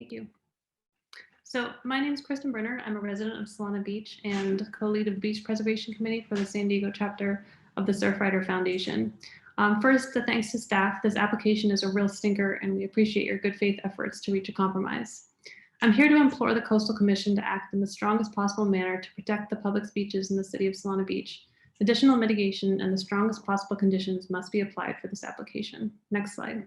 Thank you. So my name is Kristen Brenner. I'm a resident of Solana Beach and co-lead of Beach Preservation Committee for the San Diego chapter of the Surfrider Foundation. First, thanks to staff. This application is a real stinker and we appreciate your good faith efforts to reach a compromise. I'm here to implore the Coastal Commission to act in the strongest possible manner to protect the public beaches in the city of Solana Beach. Additional mitigation and the strongest possible conditions must be applied for this application. Next slide.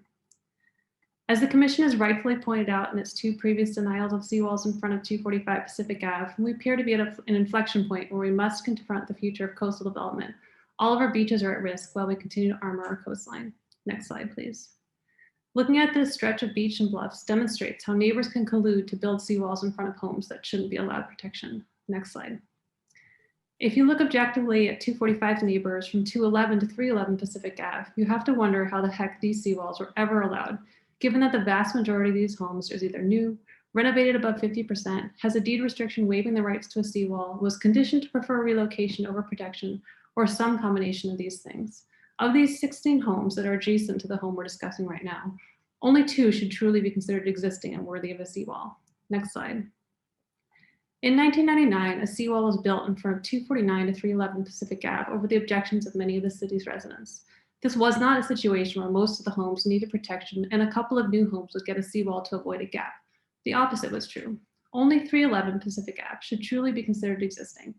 As the Commission has rightfully pointed out in its two previous denials of seawalls in front of 245 Pacific Ave, we appear to be at an inflection point where we must confront the future of coastal development. All of our beaches are at risk while we continue to armor our coastline. Next slide, please. Looking at this stretch of beach and bluffs demonstrates how neighbors can collude to build seawalls in front of homes that shouldn't be allowed protection. Next slide. If you look objectively at 245's neighbors from 211 to 311 Pacific Ave, you have to wonder how the heck these seawalls were ever allowed, given that the vast majority of these homes is either new, renovated above 50%, has a deed restriction waiving the rights to a seawall, was conditioned to prefer relocation over protection, or some combination of these things. Of these 16 homes that are adjacent to the home we're discussing right now, only 2 should truly be considered existing and worthy of a seawall. Next slide. In 1999, a seawall was built in front of 249 to 311 Pacific Ave over the objections of many of the city's residents. This was not a situation where most of the homes needed protection and a couple of new homes would get a seawall to avoid a gap. The opposite was true. Only 311 Pacific Ave should truly be considered existing.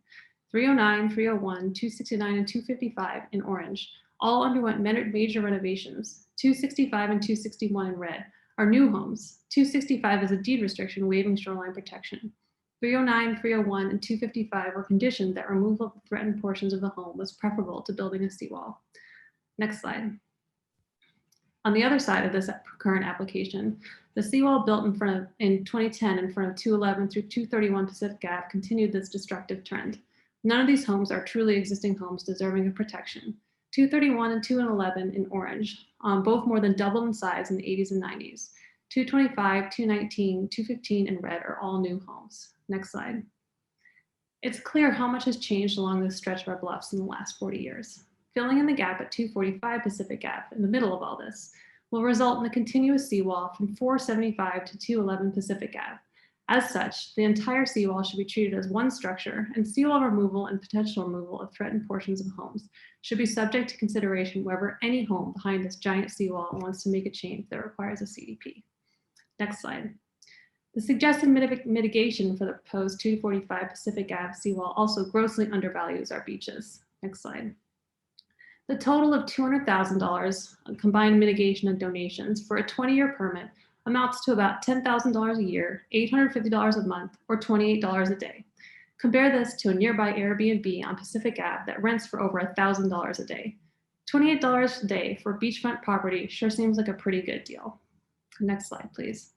309, 301, 269, and 255 in orange all underwent major renovations. 265 and 261 in red are new homes. 265 is a deed restriction waiving shoreline protection. 309, 301, and 255 were conditioned that removal of the threatened portions of the home was preferable to building a seawall. Next slide. On the other side of this current application, the seawall built in 2010 in front of 211 through 231 Pacific Ave continued this destructive trend. None of these homes are truly existing homes deserving of protection. 231 and 211 in orange, both more than doubled in size in the 80s and 90s. 225, 219, 215 in red are all new homes. Next slide. It's clear how much has changed along this stretch of our bluffs in the last 40 years. Filling in the gap at 245 Pacific Ave in the middle of all this will result in a continuous seawall from 475 to 211 Pacific Ave. As such, the entire seawall should be treated as one structure, and seawall removal and potential removal of threatened portions of homes should be subject to consideration wherever any home behind this giant seawall wants to make a change that requires a CDP. Next slide. The suggested mitigation for the proposed 245 Pacific Ave seawall also grossly undervalues our beaches. Next slide. The total of $200,000 combined mitigation and donations for a 20-year permit amounts to about $10,000 a year, $850 a month, or $28 a day. Compare this to a nearby Airbnb on Pacific Ave that rents for over $1,000 a day. $28 a day for beachfront property sure seems like a pretty good deal. Next slide, please.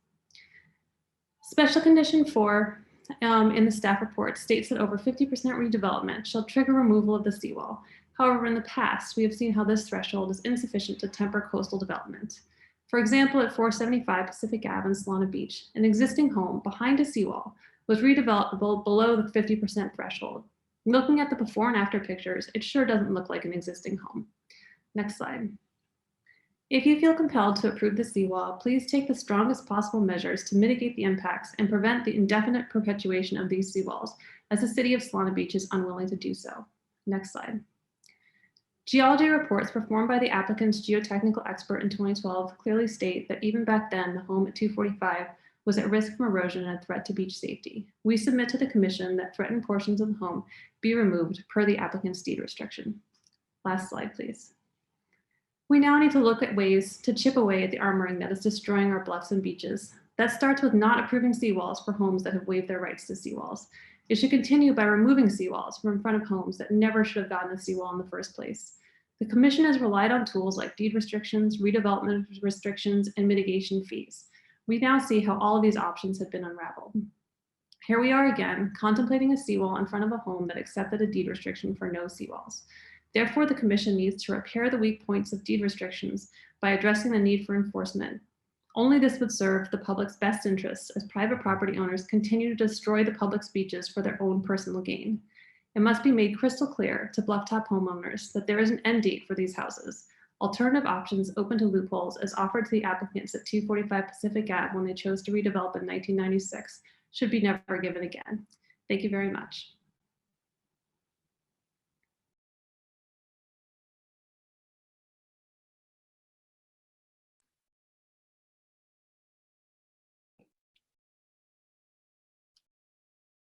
Special condition 4 in the staff report states that over 50% redevelopment shall trigger removal of the seawall. However, in the past, we have seen how this threshold is insufficient to temper coastal development. For example, at 475 Pacific Ave in Solana Beach, an existing home behind a seawall was redevelopable below the 50% threshold. Looking at the before and after pictures, it sure doesn't look like an existing home. Next slide. If you feel compelled to approve the seawall, please take the strongest possible measures to mitigate the impacts and prevent the indefinite perpetuation of these seawalls, as the city of Solana Beach is unwilling to do so. Next slide. Geology reports performed by the applicant's geotechnical expert in 2012 clearly state that even back then, the home at 245 was at risk from erosion and a threat to beach safety. We submit to the Commission that threatened portions of the home be removed per the applicant's deed restriction. Last slide, please. We now need to look at ways to chip away at the armoring that is destroying our bluffs and beaches. That starts with not approving seawalls for homes that have waived their rights to seawalls. It should continue by removing seawalls from in front of homes that never should have gotten a seawall in the first place. The Commission has relied on tools like deed restrictions, redevelopment restrictions, and mitigation fees. We now see how all of these options have been unraveled. Here we are again, contemplating a seawall in front of a home that accepted a deed restriction for no seawalls. Therefore, the Commission needs to repair the weak points of deed restrictions by addressing the need for enforcement. Only this would serve the public's best interests as private property owners continue to destroy the public's beaches for their own personal gain. It must be made crystal clear to blufftop homeowners that there is an end date for these houses. Alternative options open to loopholes as offered to the applicants at 245 Pacific Ave when they chose to redevelop in 1996 should be never given again. Thank you very much.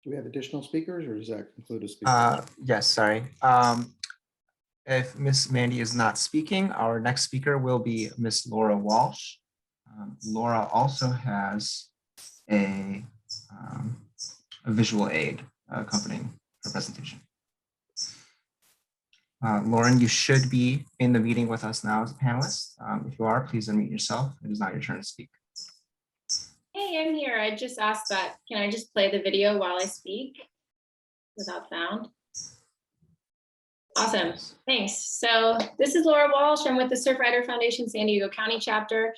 Do we have additional speakers, or does that conclude the speakers? Yes, sorry. If Miss Mandy is not speaking, our next speaker will be Miss Laura Walsh. Laura also has a visual aid accompanying her presentation. Lauren, you should be in the meeting with us now as a panelist. If you are, please unmute yourself. It is now your turn to speak. Hey, I'm here. I just asked that. Can I just play the video while I speak without sound? Awesome. Thanks. So this is Laura Walsh. I'm with the Surfrider Foundation San Diego County chapter.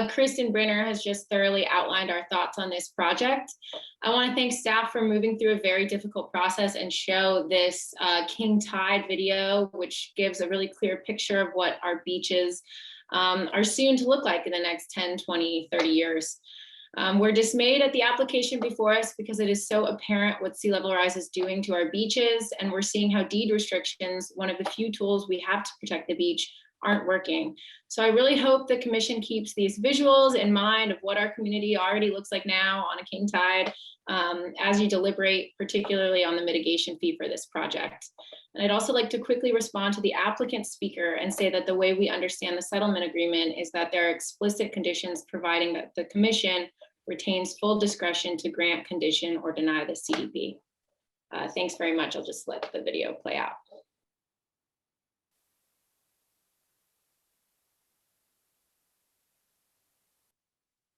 Kristen Brenner has just thoroughly outlined our thoughts on this project. I want to thank staff for moving through a very difficult process and show this King Tide video, which gives a really clear picture of what our beaches are soon to look like in the next 10, 20, 30 years. We're dismayed at the application before us because it is so apparent what sea level rise is doing to our beaches, and we're seeing how deed restrictions, one of the few tools we have to protect the beach, aren't working. So I really hope the commission keeps these visuals in mind of what our community already looks like now on a king tide as you deliberate, particularly on the mitigation fee for this project. And I'd also like to quickly respond to the applicant speaker and say that the way we understand the settlement agreement is that there are explicit conditions providing that the commission retains full discretion to grant, condition, or deny the CDP. Thanks very much. I'll just let the video play out.